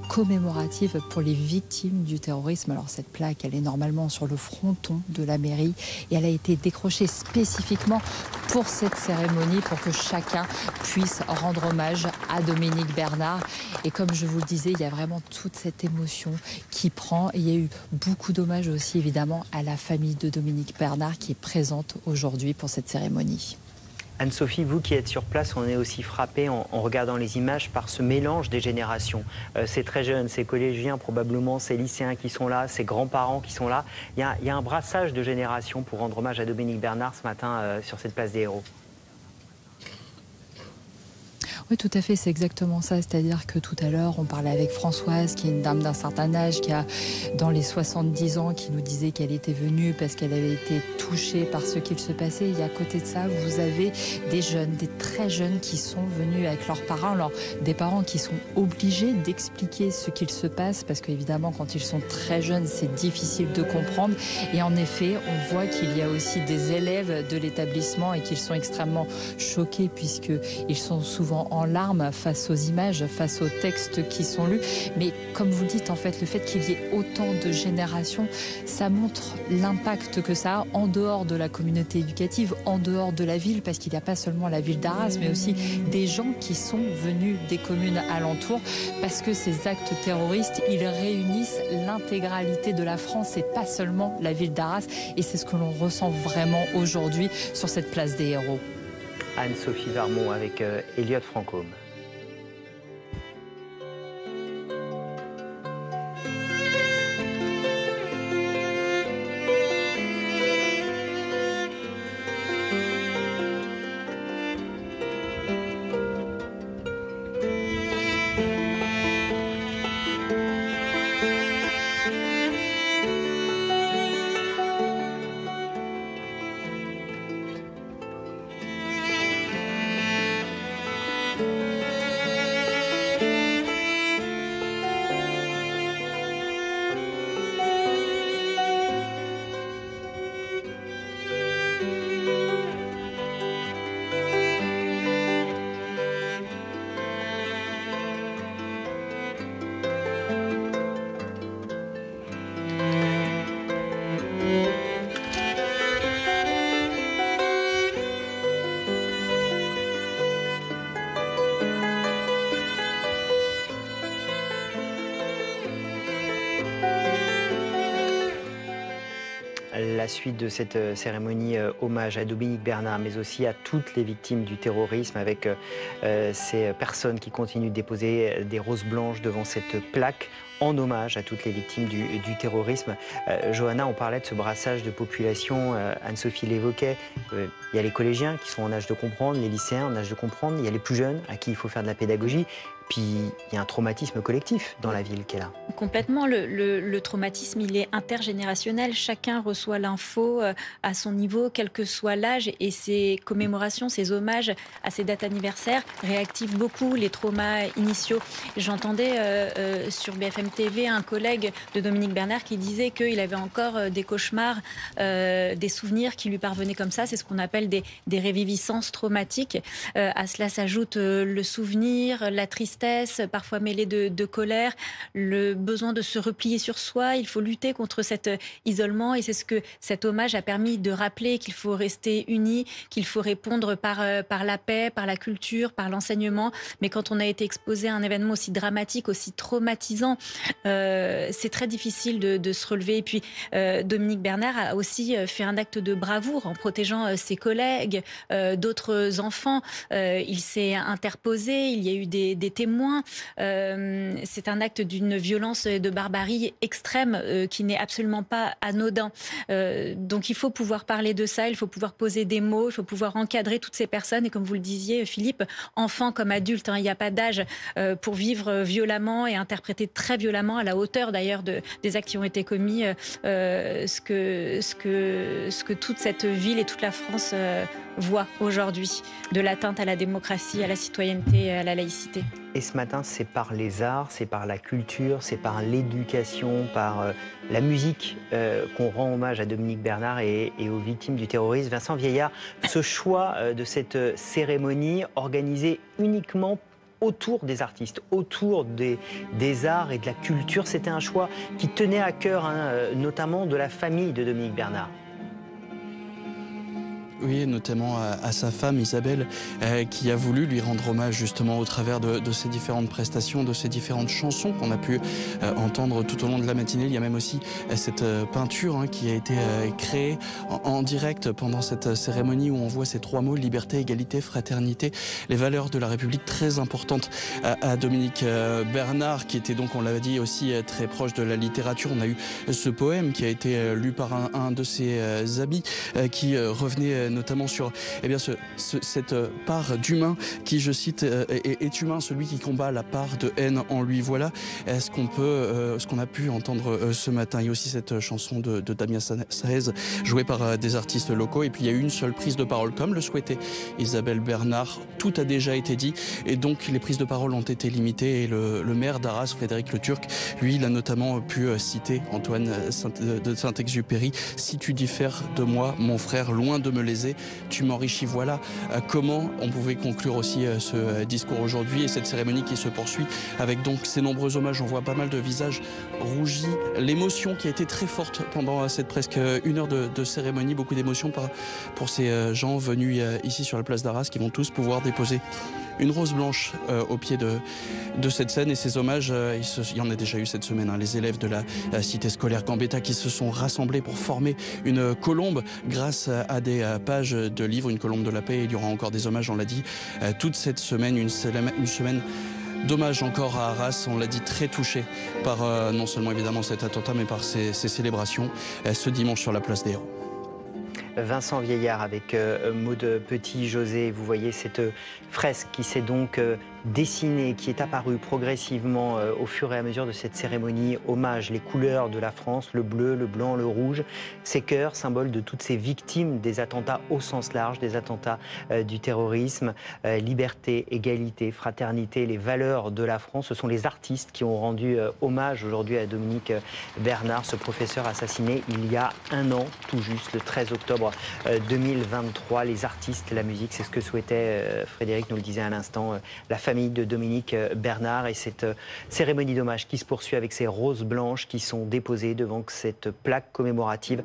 Speaker 12: commémorative pour les victimes du terrorisme. Alors cette plaque, elle est normalement sur le fronton de la mairie et elle a été décrochée spécifiquement pour cette cérémonie, pour que chacun puisse rendre hommage à Dominique Bernard. Et comme je vous le disais, il y a vraiment toute cette émotion qui prend. Et il y a eu beaucoup d'hommages aussi, évidemment, à la famille de Dominique Bernard qui est présente aujourd'hui pour cette cérémonie.
Speaker 1: Anne-Sophie, vous qui êtes sur place, on est aussi frappé en regardant les images par ce mélange des générations. Ces très jeunes, ces collégiens probablement, ces lycéens qui sont là, ces grands-parents qui sont là. Il y a un brassage de générations pour rendre hommage à Dominique Bernard ce matin sur cette place des Héros.
Speaker 12: Oui, tout à fait, c'est exactement ça. C'est-à-dire que tout à l'heure, on parlait avec Françoise, qui est une dame d'un certain âge, qui a dans les 70 ans, qui nous disait qu'elle était venue parce qu'elle avait été touchée par ce qu'il se passait. Et à côté de ça, vous avez des jeunes, des très jeunes qui sont venus avec leurs parents. Alors, des parents qui sont obligés d'expliquer ce qu'il se passe parce qu'évidemment, quand ils sont très jeunes, c'est difficile de comprendre. Et en effet, on voit qu'il y a aussi des élèves de l'établissement et qu'ils sont extrêmement choqués puisqu'ils sont souvent en larmes face aux images, face aux textes qui sont lus. Mais comme vous le dites, en fait, le fait qu'il y ait autant de générations, ça montre l'impact que ça a en dehors de la communauté éducative, en dehors de la ville, parce qu'il n'y a pas seulement la ville d'Arras, mais aussi des gens qui sont venus des communes alentours, parce que ces actes terroristes, ils réunissent l'intégralité de la France et pas seulement la ville d'Arras. Et c'est ce que l'on ressent vraiment aujourd'hui sur cette place des héros.
Speaker 1: Anne-Sophie Varmont avec Elliott Francôme. La suite de cette cérémonie hommage à Dominique Bernard, mais aussi à toutes les victimes du terrorisme, avec ces personnes qui continuent de déposer des roses blanches devant cette plaque en hommage à toutes les victimes du terrorisme. Johanna, on parlait de ce brassage de population, Anne-Sophie l'évoquait, il y a les collégiens qui sont en âge de comprendre, les lycéens en âge de comprendre, il y a les plus jeunes à qui il faut faire de la pédagogie. Puis il y a un traumatisme collectif dans la ville qui est là.
Speaker 2: Complètement, le traumatisme, il est intergénérationnel. Chacun reçoit l'info à son niveau, quel que soit l'âge. Et ces commémorations, ces hommages à ces dates anniversaires réactivent beaucoup les traumas initiaux. J'entendais sur BFM TV un collègue de Dominique Bernard qui disait qu'il avait encore des cauchemars, des souvenirs qui lui parvenaient comme ça. C'est ce qu'on appelle des réviviscences traumatiques. À cela s'ajoute le souvenir, la tristesse, parfois mêlée de colère, le besoin de se replier sur soi. Il faut lutter contre cet isolement et c'est ce que cet hommage a permis de rappeler, qu'il faut rester unis, qu'il faut répondre par la paix, par la culture, par l'enseignement. Mais quand on a été exposé à un événement aussi dramatique, aussi traumatisant, c'est très difficile de se relever. Et puis Dominique Bernard a aussi fait un acte de bravoure en protégeant ses collègues, d'autres enfants. Il s'est interposé, il y a eu des témoins. C'est un acte d'une violence et de barbarie extrême qui n'est absolument pas anodin. Donc il faut pouvoir parler de ça, il faut pouvoir poser des mots, il faut pouvoir encadrer toutes ces personnes. Et comme vous le disiez, Philippe, enfants comme adultes, il n'y a pas d'âge pour vivre violemment et interpréter très violemment, à la hauteur d'ailleurs des actes qui ont été commis, ce que toute cette ville et toute la France voient aujourd'hui, de l'atteinte à la démocratie, à la citoyenneté et à la laïcité.
Speaker 1: Et ce matin, c'est par les arts, c'est par la culture, c'est par l'éducation, par la musique qu'on rend hommage à Dominique Bernard et aux victimes du terrorisme. Vincent Vieillard, ce choix de cette cérémonie organisée uniquement autour des artistes, autour des arts et de la culture, c'était un choix qui tenait à cœur, notamment de la famille de Dominique Bernard.
Speaker 10: Oui, notamment à sa femme Isabelle, qui a voulu lui rendre hommage justement au travers de ces différentes prestations, de ces différentes chansons qu'on a pu entendre tout au long de la matinée. Il y a même aussi cette peinture qui a été créée en direct pendant cette cérémonie où on voit ces trois mots: liberté, égalité, fraternité, les valeurs de la République très importantes à Dominique Bernard, qui était donc, on l'avait dit, aussi très proche de la littérature. On a eu ce poème qui a été lu par un de ses amis qui revenait notamment sur cette part d'humain qui, je cite, est humain, celui qui combat la part de haine en lui. Voilà ce qu'on a pu entendre ce matin. Il y a aussi cette chanson de Damien Saez, jouée par des artistes locaux. Et puis il y a eu une seule prise de parole, comme le souhaitait Isabelle Bernard. Tout a déjà été dit et donc les prises de parole ont été limitées. Et le maire d'Arras, Frédéric Le Turc, lui, il a notamment pu citer Antoine de Saint-Exupéry: « Si tu diffères de moi, mon frère, loin de me léser, disait « Tu m'enrichis ». Voilà comment on pouvait conclure aussi ce discours aujourd'hui et cette cérémonie qui se poursuit avec donc ces nombreux hommages. On voit pas mal de visages rougis, l'émotion qui a été très forte pendant cette presque 1 heure de cérémonie, beaucoup d'émotions pour ces gens venus ici sur la place d'Arras qui vont tous pouvoir déposer une rose blanche au pied de cette scène. Et ces hommages, il y en a déjà eu cette semaine, hein, les élèves de la cité scolaire Gambetta qui se sont rassemblés pour former une colombe grâce à des pages de livres, une colombe de la paix. Il y aura encore des hommages, on l'a dit, toute cette semaine, une semaine d'hommage encore à Arras. On l'a dit, très touché par non seulement évidemment cet attentat, mais par ces célébrations ce dimanche sur la place des Héros.
Speaker 1: Vincent Vieillard avec Maud Petit-José. Vous voyez cette fresque qui s'est donc dessinée, qui est apparue progressivement au fur et à mesure de cette cérémonie. Hommage, les couleurs de la France, le bleu, le blanc, le rouge. Ces cœurs, symboles de toutes ces victimes des attentats au sens large, des attentats du terrorisme. Liberté, égalité, fraternité, les valeurs de la France. Ce sont les artistes qui ont rendu hommage aujourd'hui à Dominique Bernard, ce professeur assassiné il y a 1 an, tout juste, le 13 octobre 2023. Les artistes, la musique, c'est ce que souhaitait, Frédéric nous le disait à l'instant, la famille de Dominique Bernard. Et cette cérémonie d'hommage qui se poursuit avec ces roses blanches qui sont déposées devant cette plaque commémorative